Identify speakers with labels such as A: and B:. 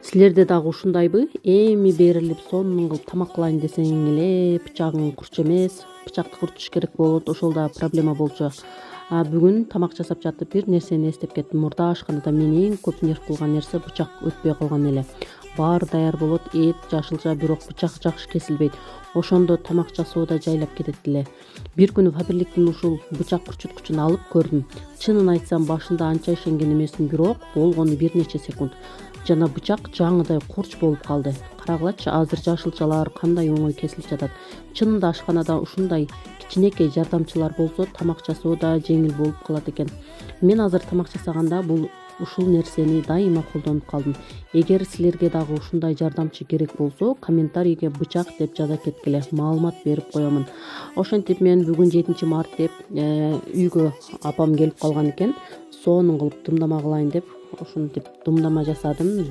A: Силерде дагы ушундайбы? Эми берилип сонун кылып тамак кылайын десең эле бычагың курч эмес, бычакты курутуш керек болот, ошол да проблема болчу. Бүгүн тамак жасап жатып бир нерсени эстеп кеттим. Мурда ашканада мен эң көп нерв кылган нерсе бычак өтпөй калган эле. Баары даяр болот, эт жашылча, бирок бычак жакшы кесилбейт. Ошондо тамак жасоо да жайлап кетет эле. Бир күнү Фаберликтин ушул бычак курчуткучун алып көрдүм. Чынын айтсам башында анча ишенген эмесмин, бирок болгону бир нече секунд. Жана бычак жаңыдай курч болуп калды. Карагылачы, азыр жашылчалар кандай оңой кесилип жатат. Чынында ашканада ушундай кичинекей жардамчылар болсо тамак жасоо да жеңил болуп калат экен. Мен азыр тамак жасаганда ушул нерсени дайыма колдонуп калдым. Эгер силерге дагы ушундай жардамчы керек болсо, комментарийге бычак деп жаза кеткиле, маалымат берип коёмун. Ошентип мен бүгүн 7 март деп үйгө апам келип калган экен. Сонун кылып думдама кылайын деп ушинтип думдама жасадым.